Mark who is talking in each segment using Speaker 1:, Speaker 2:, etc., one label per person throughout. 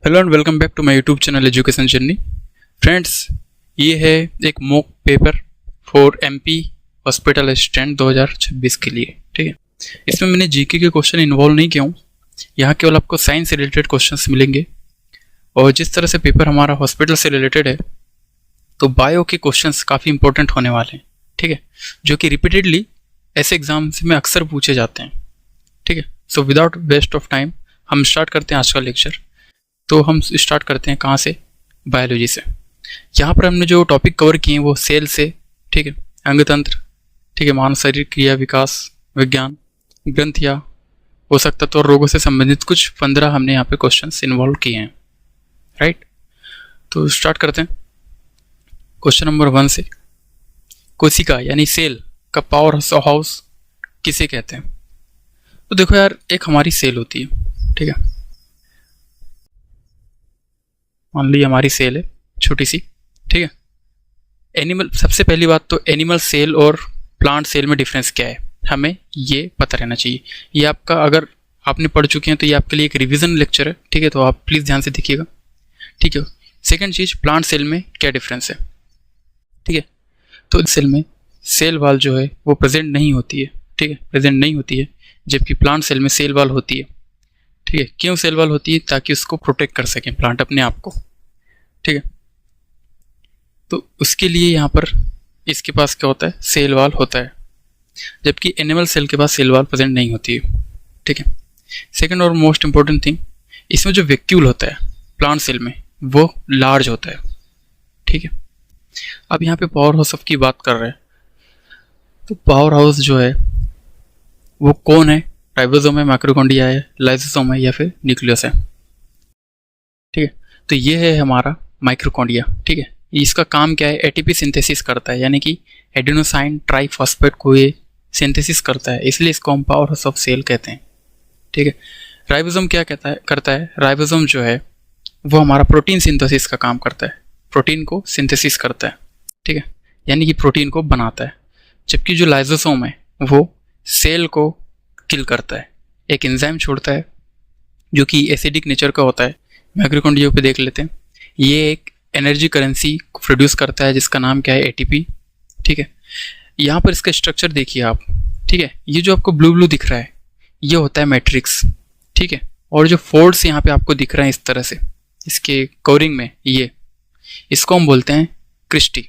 Speaker 1: Hello and welcome back to my YouTube channel education journey. Friends, ये है एक mock paper for MP hospital assistant 2026 के लिए। ठीक है, इसमें मैंने जीके के क्वेश्चन इन्वॉल्व नहीं किया हूँ। यहाँ केवल आपको साइंस से रिलेटेड क्वेश्चंस मिलेंगे और जिस तरह से पेपर हमारा हॉस्पिटल से रिलेटेड है तो बायो के क्वेश्चंस काफ़ी इंपॉर्टेंट होने वाले हैं। ठीक है, जो कि रिपीटेडली ऐसे एग्जाम्स में अक्सर पूछे जाते हैं। ठीक है, so without waste of time हम स्टार्ट करते हैं आज का लेक्चर। तो हम स्टार्ट करते हैं कहाँ से? बायोलॉजी से। यहाँ पर हमने जो टॉपिक कवर किए हैं वो सेल से, ठीक है, अंगतंत्र, ठीक है, मानव शरीर, क्रिया, विकास, विज्ञान, ग्रंथिया, पोषक तत्व और रोगों से संबंधित कुछ 15 हमने यहाँ पे क्वेश्चंस इन्वॉल्व किए हैं। राइट, तो स्टार्ट करते हैं क्वेश्चन नंबर 1 से। कोशिका यानी सेल का पावर हाउस किसे कहते हैं? तो देखो यार, एक हमारी सेल होती है, ठीक है, मान ली हमारी सेल है छोटी सी। ठीक है, एनिमल, सबसे पहली बात तो एनिमल सेल और प्लांट सेल में डिफरेंस क्या है हमें ये पता रहना चाहिए। ये आपका, अगर आपने पढ़ चुके हैं तो ये आपके लिए एक रिवीजन लेक्चर है। ठीक है, तो आप प्लीज़ ध्यान से देखिएगा। ठीक है, सेकंड चीज़, प्लांट सेल में क्या डिफरेंस है। ठीक है, तो सेल में सेल वाल जो है वो प्रेजेंट नहीं होती है। ठीक है, प्रेजेंट नहीं होती है, जबकि प्लांट सेल में सेल वाल होती है। ठीक है, क्यों सेल वाल होती है? ताकि उसको प्रोटेक्ट कर सकें प्लांट अपने आप को। ठीक है, तो उसके लिए यहाँ पर इसके पास क्या होता है? सेल वाल होता है, जबकि एनिमल सेल के पास सेल वाल प्रेजेंट नहीं होती है। ठीक है, सेकंड और मोस्ट इंपॉर्टेंट थिंग, इसमें जो वैक्यूल होता है प्लांट सेल में वो लार्ज होता है। ठीक है, अब यहाँ पे पावर हाउस की बात कर रहे हैं, तो पावर हाउस जो है वो कौन है? राइबोसोम है, माइटोकॉन्ड्रिया है, लाइसोसोम है या फिर न्यूक्लियस है। ठीक है, तो ये है हमारा माइटोकॉन्ड्रिया। ठीक है, इसका काम क्या है? एटीपी सिंथेसिस करता है, यानी कि एडेनोसाइन ट्राइफॉस्फेट को ये सिंथेसिस करता है, इसलिए इसको हम पावर हाउस ऑफ सेल कहते हैं। ठीक है, राइबोसोम क्या करता है? राइबोसोम जो है वो हमारा प्रोटीन सिंथेसिस का काम करता है, प्रोटीन को सिंथेसिस करता है। ठीक है, यानी कि प्रोटीन को बनाता है। जबकि जो लाइसोसोम है वो सेल को किल करता है, एक एंजाइम छोड़ता है जो कि एसिडिक नेचर का होता है। माइटोकॉन्ड्रिया पे देख लेते हैं, ये एक एनर्जी करेंसी प्रोड्यूस करता है जिसका नाम क्या है? एटीपी। ठीक है, यहाँ पर इसका स्ट्रक्चर देखिए आप। ठीक है, ये जो आपको ब्लू ब्लू दिख रहा है ये होता है मैट्रिक्स। ठीक है, और जो फोल्ड्स यहाँ पे आपको दिख रहे हैं इस तरह से इसके कवरिंग में, ये इसको हम बोलते हैं क्रिस्टी।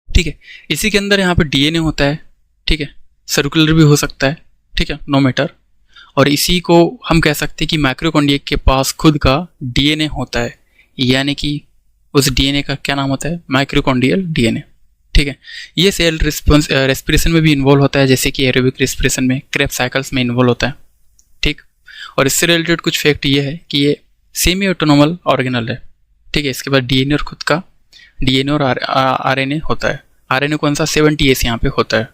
Speaker 1: ठीक है, इसी के अंदर यहाँ पे डीएनए होता है। ठीक है, सर्कुलर भी हो सकता है। ठीक है, नो मैटर। और इसी को हम कह सकते हैं कि माइटोकॉन्ड्रिया के पास खुद का डीएनए होता है, यानी कि उस डीएनए का क्या नाम होता है? Mitochondrial DNA. ठीक है, ये सेल रेस्पिरेशन में भी इन्वॉल्व होता है, जैसे कि एरोबिक रेस्पिरेशन में, क्रेब साइकिल्स में इन्वॉल्व होता है। ठीक, और इससे रिलेटेड कुछ फैक्ट ये है कि ये सेमी ऑटोनोमल ऑर्गेनल है। ठीक है, इसके बाद डीएनए और खुद का डीएनए और आरएनए होता है। आरएनए कौन सा? 70S यहाँ पे होता है।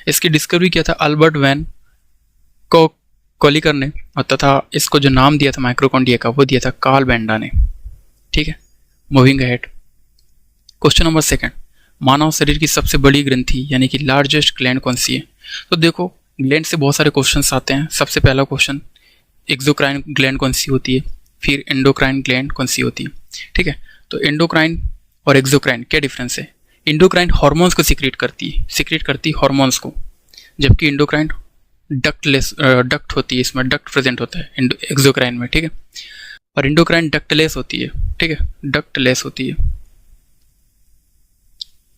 Speaker 1: इसकी डिस्कवरी किया था अल्बर्ट वैन कोलिकर ने, और तथा इसको जो नाम दिया था माइटोकॉन्ड्रिया का वो दिया था कार्ल बेंडा ने। ठीक है, मूविंग अहेड, क्वेश्चन नंबर 2, मानव शरीर की सबसे बड़ी ग्रंथि यानी कि लार्जेस्ट ग्लैंड कौन सी है? तो देखो, ग्लैंड से बहुत सारे क्वेश्चंस आते हैं। सबसे पहला क्वेश्चन, एक्सोक्राइन ग्लैंड कौन सी होती है, फिर एंडोक्राइन ग्लैंड कौन सी होती है। ठीक है, तो एंडोक्राइन और एक्सोक्राइन क्या डिफरेंस है? एंडोक्राइन हार्मोन्स को सिक्रेट करती है हार्मोन्स को, जबकि एंडोक्राइन डक्ट होती है, इसमें डक्ट प्रेजेंट होता है एक्सोक्राइन में। ठीक है, और एंडोक्राइन डक्टलेस होती है। ठीक है, डक्टलेस होती है।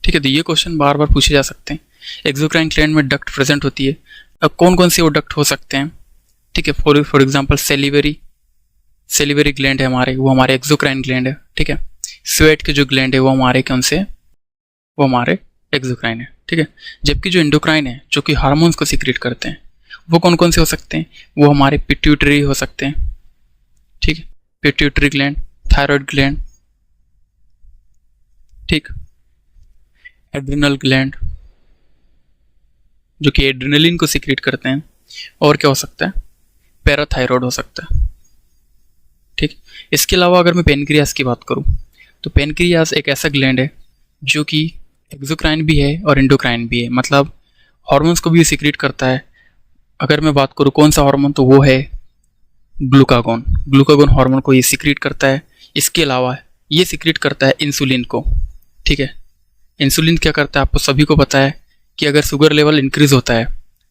Speaker 1: ठीक है, तो ये क्वेश्चन बार बार पूछे जा सकते हैं। एक्सोक्राइन ग्लैंड में डक्ट प्रेजेंट होती है। अब कौन कौन से वो डक्ट हो सकते हैं? ठीक है, फॉर एग्जांपल सेलिवरी ग्लैंड है हमारे, वो हमारे एक्सोक्राइन ग्लैंड है। ठीक है, स्वेट के जो ग्लैंड है वो हमारे कौन से? वो हमारे एक्सोक्राइन है। ठीक है, जबकि जो एंडोक्राइन है जो कि हार्मोन्स को सीक्रेट करते हैं वो कौन कौन से हो सकते हैं? वो हमारे पिट्यूटरी हो सकते हैं। ठीक है, पिट्यूटरी ग्लैंड, थायराइड ग्लैंड, ठीक, एड्रिनल ग्लैंड जो कि एड्रिनलिन को सीक्रेट करते हैं, और क्या हो सकता है? पैराथायरॉयड हो सकता है। ठीक, इसके अलावा अगर मैं पेनक्रियास की बात करूं तो पेनक्रियास एक ऐसा ग्लैंड है जो कि एक्सोक्राइन भी है और एंडोक्राइन भी है, मतलब हार्मोन्स को भी सीक्रेट करता है। अगर मैं बात करूं कौन सा हार्मोन, तो वो है ग्लूकागोन। ग्लूकागोन हार्मोन को ये सिक्रीट करता है। इसके अलावा ये सिक्रीट करता है इंसुलिन को, ठीक है। इंसुलिन क्या करता है, आपको सभी को पता है कि अगर शुगर लेवल इंक्रीज होता है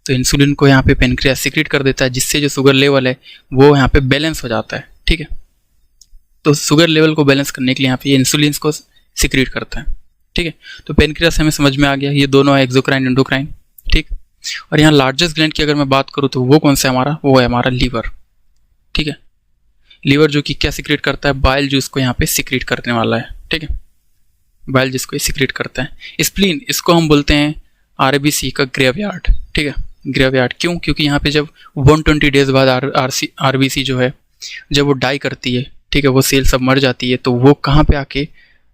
Speaker 1: तो इंसुलिन को यहाँ पे पेनक्रियास सिक्रीट कर देता है, जिससे जो शुगर लेवल है वो यहाँ पे बैलेंस हो जाता है, ठीक है। तो शुगर लेवल को बैलेंस करने के लिए यहाँ पे इंसुलिन को सिक्रीट करता है, ठीक है। तो पेनक्रियास हमें समझ में आ गया, ये दोनों है एक्सोक्राइन एंडोक्राइन, ठीक। और यहाँ लार्जेस्ट ग्लैंड की अगर मैं बात करूँ तो वो कौन सा है हमारा, वो है हमारा लीवर, ठीक है। लीवर जो कि क्या सिक्रीट करता है, बाइल जूस को यहाँ पे सिक्रीट करने वाला है, ठीक है। बाइल जूस को सिक्रीट करता है। स्प्लीन, इसको हम बोलते हैं आरबीसी का ग्रेवयार्ड, ठीक है। ग्रेवयार्ड क्यों, क्योंकि यहाँ पे जब 120 डेज बाद आरबीसी जो है जब वो डाई करती है, ठीक है, वो सेल सब मर जाती है, तो वो कहाँ पे आके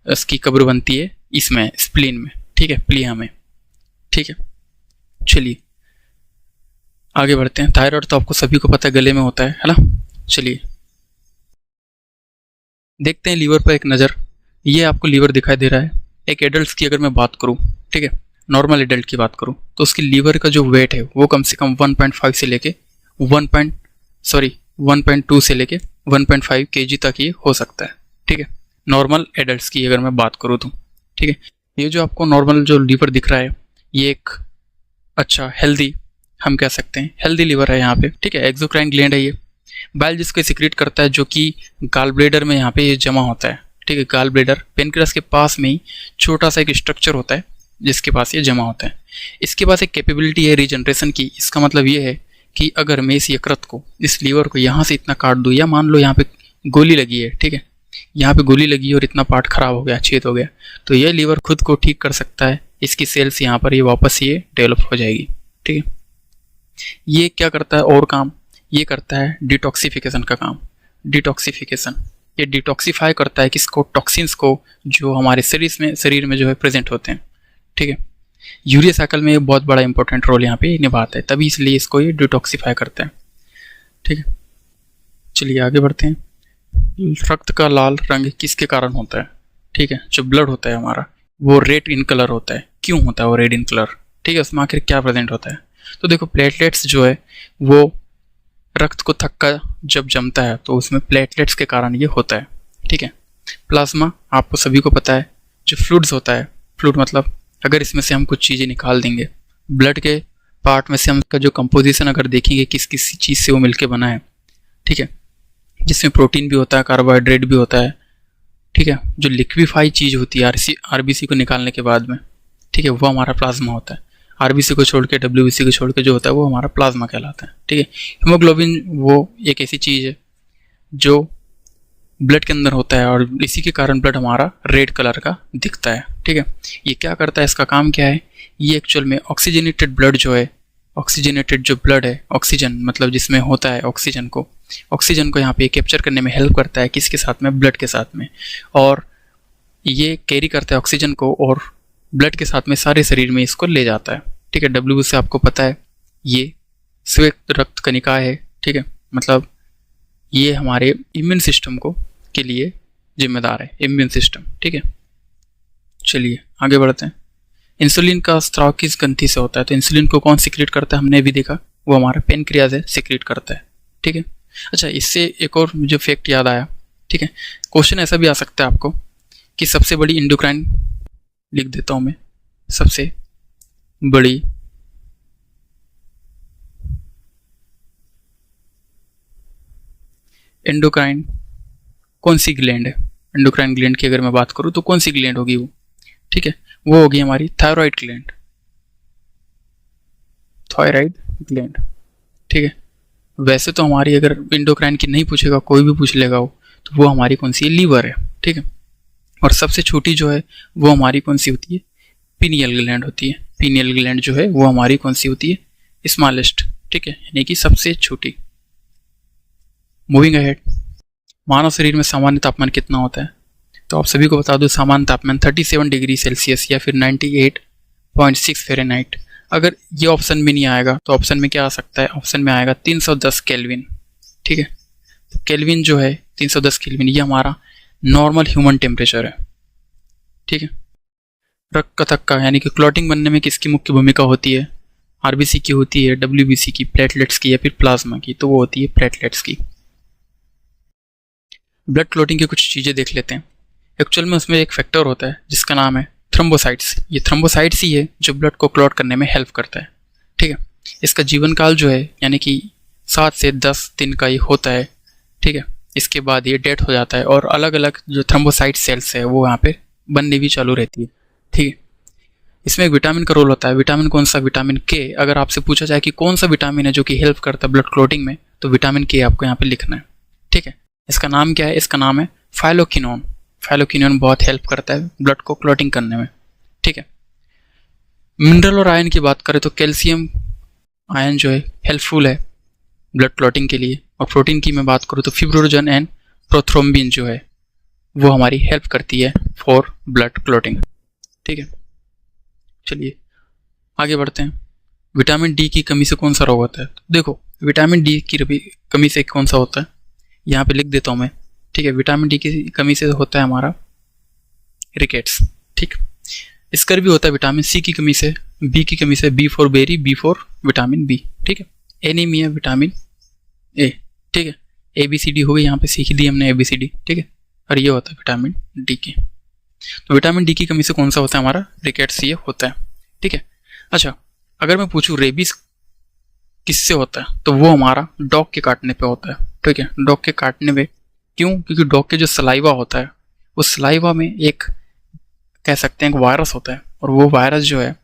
Speaker 1: उसकी कब्र बनती है, इसमें स्प्लीन में, ठीक है, प्लीहा में, ठीक है। चलिए आगे बढ़ते हैं। थायराइड तो आपको सभी को पता है गले में होता है ना। चलिए देखते हैं लीवर पर एक नज़र। ये आपको लीवर दिखाई दे रहा है। एक एडल्ट की अगर मैं बात करूं, ठीक है, नॉर्मल एडल्ट की बात करूं, तो उसकी लीवर का जो वेट है वो कम से कम 1.5 से लेके 1.2 से लेके 1.5 kg तक ये हो सकता है, ठीक है। नॉर्मल एडल्ट्स की अगर मैं बात करूं तो, ठीक है। ये जो आपको नॉर्मल जो लीवर दिख रहा है ये एक अच्छा हेल्दी, हम कह सकते हैं हेल्दी लीवर है यहाँ पे, ठीक है। एक्सोक्राइन ग्लैंड है ये। बाइल जिसको सिक्रीट करता है जो कि गाल ब्लेडर में यहाँ पे ये जमा होता है, ठीक है। गाल ब्लेडर पेनक्रियास के पास में ही छोटा सा एक स्ट्रक्चर होता है जिसके पास ये जमा होता है। इसके पास एक कैपेबिलिटी है रीजनरेशन की। इसका मतलब ये है कि अगर मैं इस यकृत को, इस लीवर को यहाँ से इतना काट दूँ, या मान लो यहाँ पे गोली लगी है, ठीक है, यहाँ पे गोली लगी और इतना पार्ट खराब हो गया, छेद हो गया, तो ये लीवर खुद को ठीक कर सकता है। इसकी सेल्स यहाँ पर ये वापस ये डेवलप हो जाएगी, ठीक है। ये क्या करता है और काम, ये करता है डिटॉक्सिफिकेशन का काम। डिटॉक्सिफिकेशन, ये डिटॉक्सिफाई करता है किसको, टॉक्सिन्स को जो हमारे शरीर में जो है प्रेजेंट होते हैं, ठीक है। यूरिया साइकिल में ये बहुत बड़ा इंपॉर्टेंट रोल यहाँ पे निभाता है, तभी इसलिए इसको ये डिटॉक्सिफाई करता है, ठीक है। चलिए आगे बढ़ते हैं। रक्त का लाल रंग किसके कारण होता है, ठीक है। जो ब्लड होता है हमारा वो रेड इन कलर होता है। क्यों होता है वो रेड इन कलर, ठीक है, उसमें आखिर क्या प्रेजेंट होता है। तो देखो प्लेटलेट्स जो है वो रक्त को थक्का जब जमता है तो उसमें प्लेटलेट्स के कारण ये होता है, ठीक है। प्लाज्मा आपको सभी को पता है, जो फ्लूइड्स होता है, फ्लूइड मतलब अगर इसमें से हम कुछ चीज़ें निकाल देंगे, ब्लड के पार्ट में से हम उसका जो कंपोजिशन अगर देखेंगे किस किस चीज़ से वो मिलके बना है, ठीक है, जिसमें प्रोटीन भी होता है, कार्बोहाइड्रेट भी होता है, ठीक है। जो लिक्विफाई चीज़ होती है आरबीसी को निकालने के बाद में, ठीक है, वो हमारा प्लाज्मा होता है। आरबीसी को छोड़ के, डब्ल्यूबीसी को छोड़ के जो होता है वो हमारा प्लाज्मा कहलाता है, ठीक है। हीमोग्लोबिन वो एक ऐसी चीज़ है जो ब्लड के अंदर होता है और इसी के कारण ब्लड हमारा रेड कलर का दिखता है, ठीक है। ये क्या करता है, इसका काम क्या है, ये एक्चुअल में ऑक्सीजनेटेड ब्लड जो है, ऑक्सीजनेटेड जो ब्लड है, ऑक्सीजन मतलब जिसमें होता है ऑक्सीजन को यहाँ पे कैप्चर करने में हेल्प करता है, किसके साथ में, ब्लड के साथ में, और ये कैरी करता है ऑक्सीजन को और ब्लड के साथ में सारे शरीर में इसको ले जाता है, ठीक है। डब्ल्यू से आपको पता है ये श्वेत रक्त कणिका है, ठीक है, मतलब ये हमारे इम्यून सिस्टम को के लिए जिम्मेदार है, इम्यून सिस्टम, ठीक है। चलिए आगे बढ़ते हैं। इंसुलिन का स्त्राव किस ग्रंथि से होता है, तो इंसुलिन को कौन सिक्रीट करता है, हमने भी देखा, वो हमारा पेनक्रियाज है, सिक्रीट करता है, ठीक है। अच्छा, इससे एक और मुझे फैक्ट याद आया, ठीक है। क्वेश्चन ऐसा भी आ सकता है आपको कि सबसे बड़ी एंडोक्राइन, लिख देता हूं मैं, सबसे बड़ी एंडोक्राइन कौन सी ग्लैंड है। एंडोक्राइन ग्लैंड की अगर मैं बात करूं तो कौन सी ग्लैंड होगी वो, ठीक है, वो होगी हमारी थायराइड ग्लैंड, थायराइड ग्लैंड, ठीक है। वैसे तो हमारी अगर एंडोक्राइन की नहीं पूछेगा, कोई भी पूछ लेगा वो, तो वो हमारी कौन सी है, लीवर है, ठीक है। और सबसे छोटी जो है वो हमारी कौन सी होती है, पीनियल ग्लैंड होती है। पीनियल ग्लैंड जो है वो हमारी कौन सी होती है, स्मॉलेस्ट, ठीक है, यानी कि सबसे छोटी। मूविंग अहेड, मानव शरीर में सामान्य तापमान कितना होता है, तो आप सभी को बता दो सामान्य तापमान 37 डिग्री सेल्सियस या फिर 98.6 फ़ारेनहाइट। अगर ये ऑप्शन में नहीं आएगा तो ऑप्शन में क्या आ सकता है, ऑप्शन में आएगा 310 केल्विन, ठीक है। तो केल्विन जो है 310 केल्विन, ये हमारा नॉर्मल ह्यूमन टेम्परेचर है, ठीक है। रक्त का थक्का यानी कि क्लॉटिंग बनने में किसकी मुख्य भूमिका होती है, आरबीसी की होती है, डब्ल्यूबीसी की, प्लेटलेट्स की या फिर प्लाज्मा की, तो वो होती है प्लेटलेट्स की, ब्लड क्लॉटिंग की कुछ चीज़ें देख लेते हैं। एक्चुअल में उसमें एक फैक्टर होता है जिसका नाम है थ्रोम्बोसाइट्स। ये थ्रोम्बोसाइट्स ही है जो ब्लड को क्लॉट करने में हेल्प करता है, ठीक है। इसका जीवन काल जो है यानी कि 7 से 10 दिन का ही होता है, ठीक है। इसके बाद ये डेथ हो जाता है और अलग अलग जो थ्रोम्बोसाइट सेल्स है वो यहाँ पे बननी भी चालू रहती है, ठीक है। इसमें एक विटामिन का रोल होता है। विटामिन कौन सा? विटामिन के। अगर आपसे पूछा जाए कि कौन सा विटामिन है जो कि हेल्प करता है ब्लड क्लॉटिंग में, तो विटामिन के आपको यहाँ पे लिखना है, ठीक है। इसका नाम क्या है? इसका नाम है फाइलोक्विनोन। फाइलोक्विनोन बहुत हेल्प करता है ब्लड को क्लॉटिंग करने में, ठीक है। मिनरल और आयन की बात करें तो कैल्शियम आयन जो है हेल्पफुल है ब्लड क्लॉटिंग के लिए। और प्रोटीन की मैं बात करूँ तो फिब्रोजन एंड प्रोथ्रोम्बिन जो है वो हमारी हेल्प करती है फॉर ब्लड क्लॉटिंग, ठीक है। चलिए आगे बढ़ते हैं। विटामिन डी की कमी से कौन सा रोग होता है? तो देखो, विटामिन डी की कमी से कौन सा होता है यहाँ पे लिख देता हूँ मैं, ठीक है। विटामिन डी की कमी से होता है हमारा रिकेट्स, ठीक। इसका भी होता है विटामिन सी की कमी से, बी की कमी से, B for berry, B for vitamin B, ठीक है। एनीमिया विटामिन ए, ठीक है। ए बी सी डी हो गई, यहाँ पे सीख दी हमने ए बी सी डी, ठीक है। और ये होता है विटामिन डी की। तो विटामिन डी की कमी से कौन सा होता है? हमारा रिकेट्स ये होता है, ठीक है। अच्छा, अगर मैं पूछूं रेबीज किससे होता है, तो वो हमारा डॉग के काटने पे होता है, ठीक है। डॉग के काटने में क्यों? क्योंकि डॉग के जो सलाइवा होता है उस सलाइवा में एक कह सकते हैं एक वायरस होता है, और वो वायरस जो है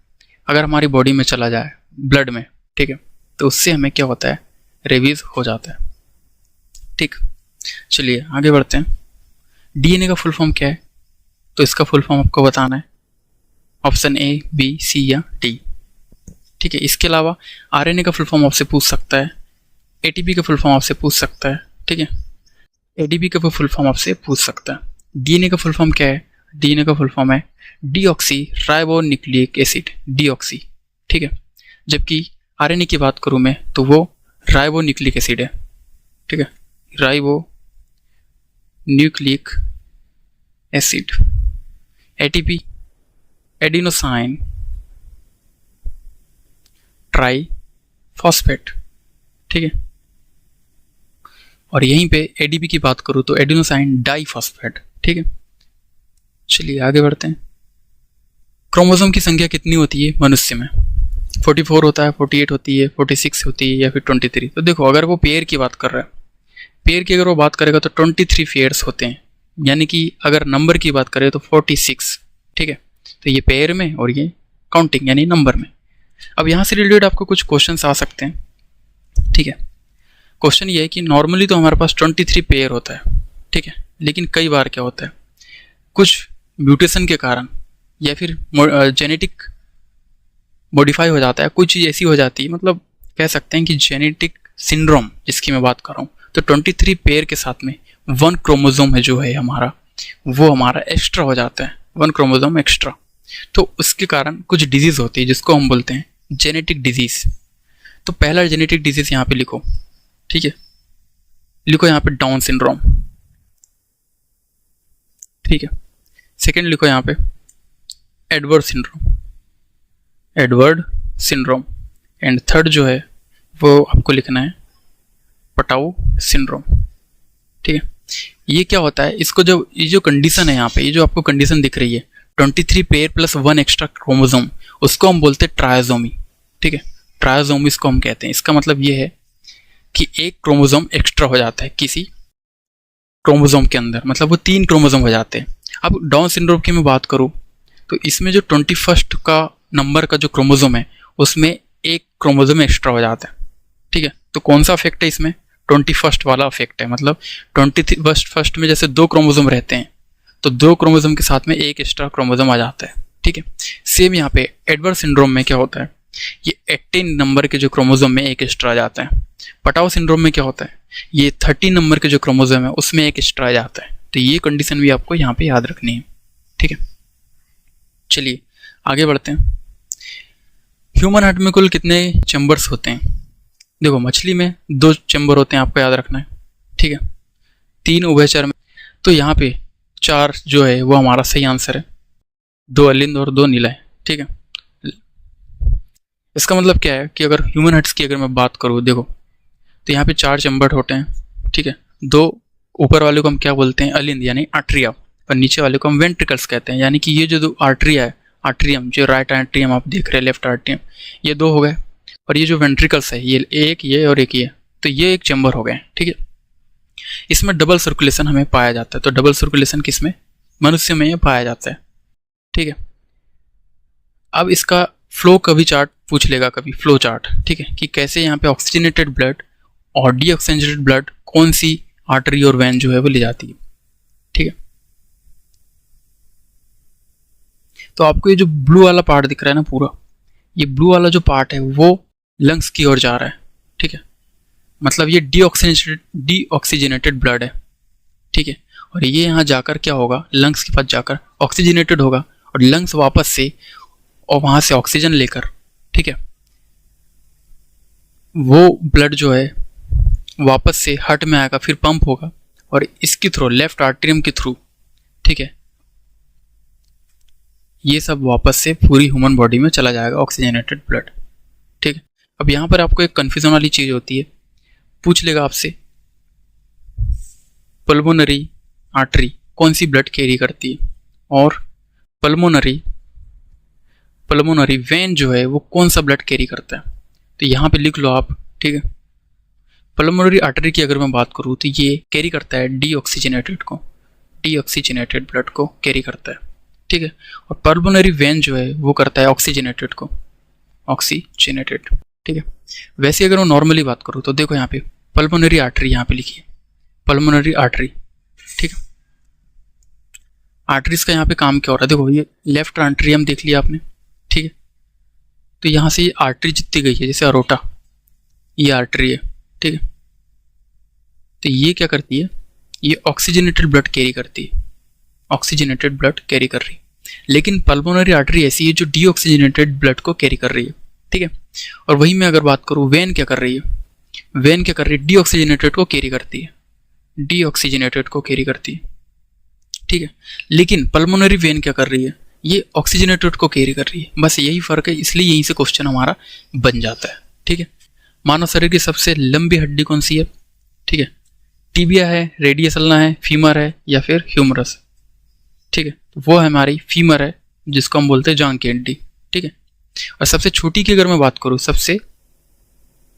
Speaker 1: अगर हमारी बॉडी में चला जाए ब्लड में, ठीक है, तो उससे हमें क्या होता है? रेबीज हो जाता है, ठीक। चलिए आगे बढ़ते हैं। डीएनए का फुल फॉर्म क्या है? तो इसका फुल फॉर्म आपको बताना है, ऑप्शन ए, बी, सी या डी, ठीक है। इसके अलावा आरएनए का फुल फॉर्म आपसे पूछ सकता है, एटीपी का फुल फॉर्म आपसे पूछ सकता है, ठीक है। एडीपी का फुल फॉर्म आपसे पूछ सकता है। डीएनए का फुल फॉर्म क्या है? डीएनए का फुल फॉर्म है deoxy ribo nucleic acid, deoxy, ठीक है। जबकि आरएनए की बात करूं मैं तो वो राइबो न्यूक्लिक एसिड है, ठीक है। Ribo nucleic acid. ATP adenosine try phosphate, ठीक है। और यहीं पे एडीपी की बात करूं तो एडिनोसाइन डाइफॉस्फेट, ठीक है। चलिए आगे बढ़ते हैं। क्रोमोसोम की संख्या कितनी होती है मनुष्य में? 44 होता है, 48 होती है, 46 होती है या फिर 23? तो देखो, अगर वो पेयर की बात कर रहा है, पेयर की अगर वो बात करेगा तो 23 पेयर्स होते हैं, यानी कि अगर नंबर की बात करें तो 46, ठीक है। तो ये पेयर में और ये काउंटिंग यानी नंबर में। अब यहाँ से रिलेटेड आपको कुछ क्वेश्चंस आ सकते हैं, ठीक है। क्वेश्चन ये है कि नॉर्मली तो हमारे पास 23 पेयर होता है, ठीक है। लेकिन कई बार क्या होता है, कुछ म्यूटेशन के कारण या फिर जेनेटिक मॉडिफाई हो जाता है, कुछ चीज़ ऐसी हो जाती है, मतलब कह सकते हैं कि जेनेटिक सिंड्रोम जिसकी मैं बात कर रहा हूँ, तो 23 पेयर के साथ में 1 क्रोमोसोम है जो है हमारा, वो हमारा एक्स्ट्रा हो जाता है, 1 क्रोमोसोम एक्स्ट्रा। तो उसके कारण कुछ डिजीज़ होती है जिसको हम बोलते हैं जेनेटिक डिजीज़। तो पहला जेनेटिक डिजीज़ यहाँ पे लिखो, ठीक है। लिखो यहाँ पे डाउन सिंड्रोम, ठीक है। सेकेंड लिखो यहाँ पे Edward syndrome, Edward syndrome. And third जो है वो आपको लिखना है पटाऊ सिंड्रोम, ठीक है। ये क्या होता है, इसको जो ये जो कंडीशन है यहाँ पे, ये जो आपको कंडीशन दिख रही है 23 पेयर प्लस 1 एक्स्ट्रा क्रोमोसोम, उसको हम बोलते हैं ट्रायोसोमी, ठीक है। ट्रायोसोमी इसको हम कहते हैं। इसका मतलब ये है कि एक क्रोमोसोम एक्स्ट्रा हो जाता है किसी क्रोमोसोम के अंदर, मतलब वो 3 क्रोमोसोम हो जाते हैं। अब डाउन सिंड्रोम की मैं बात करूँ तो इसमें जो 21 का नंबर का जो क्रोमोसोम है उसमें एक क्रोमोसोम एक्स्ट्रा हो जाता है, ठीक है। तो कौन सा अफेक्ट है इसमें? 21 वाला अफेक्ट है। मतलब 21 में जैसे 2 क्रोमोसोम रहते हैं तो 2 क्रोमोसोम के साथ में एक एक्स्ट्रा क्रोमोसोम आ जाता है, ठीक है। सेम यहाँ पे एडवर्ड सिंड्रोम में क्या होता है, ये 18 नंबर के जो क्रोमोसोम में एक एक्स्ट्रा आ जाता है। पटाऊ सिंड्रोम में क्या होता है, ये 30 नंबर के जो क्रोमोसोम है उसमें एक एक्स्ट्रा आ जाता है। तो ये कंडीशन भी आपको यहाँ पे याद रखनी है, ठीक है। चलिए आगे बढ़ते हैं। ह्यूमन हार्ट में कुल कितने चैम्बर्स होते हैं? देखो, मछली में 2 चैम्बर होते हैं, आपको याद रखना है, ठीक है। 3 उभयचर में, तो यहाँ पे 4 जो है वो हमारा सही आंसर है, 2 अलिंद और 2 नीला है, ठीक है। इसका मतलब क्या है कि अगर ह्यूमन हार्ट्स की अगर मैं बात करूँ, देखो तो यहाँ पे 4 चैम्बर होते हैं, ठीक है। 2 ऊपर वाले को हम क्या बोलते हैं, अलिंद यानी आर्टरिया, और नीचे वाले को हम वेंट्रिकल्स कहते हैं। यानी कि ये जो दो आर्टरिया है, आर्टरियम जो राइट आर्टरियम आप देख रहे हैं, लेफ्ट आर्टरियम, ये दो हो गए, और ये जो वेंट्रिकल्स है ये एक, ये और एक ये, तो ये एक चैम्बर हो गए, ठीक है। इसमें डबल सर्कुलेशन हमें पाया जाता है। तो डबल सर्कुलेशन किसमें, मनुष्य में ये पाया जाता है, ठीक है। अब इसका फ्लो कभी चार्ट पूछ लेगा, कभी फ्लो चार्ट, ठीक है, कि कैसे यहाँ पे ऑक्सीजनेटेड ब्लड और डीऑक्सीजनेटेड ब्लड कौन सी आर्टरी और वेन जो है वो ले जाती है, ठीक है। तो आपको ये जो ब्लू वाला पार्ट दिख रहा है ना पूरा, ये ब्लू वाला जो पार्ट है वो लंग्स की ओर जा रहा है, ठीक है। मतलब ये डीऑक्सीजनेटेड ब्लड है, ठीक है। और ये यहाँ जाकर क्या होगा, लंग्स के पास जाकर ऑक्सीजनेटेड होगा, और लंग्स वापस से और वहाँ से ऑक्सीजन लेकर, ठीक है, वो ब्लड जो है वापस से हार्ट में आएगा, फिर पंप होगा, और इसके थ्रू, लेफ्ट आर्टरियम के थ्रू, ठीक है, ये सब वापस से पूरी ह्यूमन बॉडी में चला जाएगा ऑक्सीजनेटेड ब्लड, ठीक है। अब यहाँ पर आपको एक कन्फ्यूजन वाली चीज़ होती है, पूछ लेगा आपसे पल्मोनरी आर्टरी कौन सी ब्लड कैरी करती है, और पल्मोनरी वेन जो है वो कौन सा ब्लड कैरी करता है। तो यहाँ पे लिख लो आप, ठीक है। पल्मोनरी आर्टरी की अगर मैं बात करूँ तो ये कैरी करता है डीऑक्सीजनेटेड ब्लड को कैरी करता है, ठीक है। और पल्मोनरी वेन जो है वो करता है ऑक्सीजनेटेड, ठीक है। वैसे अगर मैं नॉर्मली बात करूँ तो देखो यहाँ पे पल्मोनरी आर्टरी यहाँ पे लिखी है, पल्मोनरी आर्टरी, ठीक है। आर्टरीज का यहाँ पे काम क्या हो रहा है, देखो ये लेफ्ट आर्टरियम देख लिया आपने, ठीक है। तो यहाँ से ये आर्टरी जितनी गई है, जैसे अरोटा, ये आर्टरी है, ठीक है। तो ये क्या करती है, ये ऑक्सीजनेटेड ब्लड कैरी करती है, ऑक्सीजनेटेड ब्लड कैरी कर रही है। लेकिन पल्मोनरी आर्टरी ऐसी है जो डीऑक्सीजनेटेड ब्लड को कैरी कर रही है, ठीक है। और वहीं मैं अगर बात करूँ वेन क्या कर रही है, वेन क्या कर रही है, डीऑक्सीजनेटेड को कैरी करती है, डीऑक्सीजनेटेड को कैरी करती है, ठीक है। लेकिन पल्मोनरी वेन क्या कर रही है, ये ऑक्सीजनेटेड को कैरी कर रही है। बस यही फर्क है, इसलिए यहीं से क्वेश्चन हमारा बन जाता है, ठीक है। मानव शरीर की सबसे लंबी हड्डी कौन सी है, ठीक है। टिबिया है, रेडियस अल्ना है, फीमर है, या फिर ह्यूमरस, ठीक है। तो वो हमारी फीमर है, जिसको हम बोलते हैं जांघ की हड्डी, ठीक है। और सबसे छोटी की अगर मैं बात करूँ, सबसे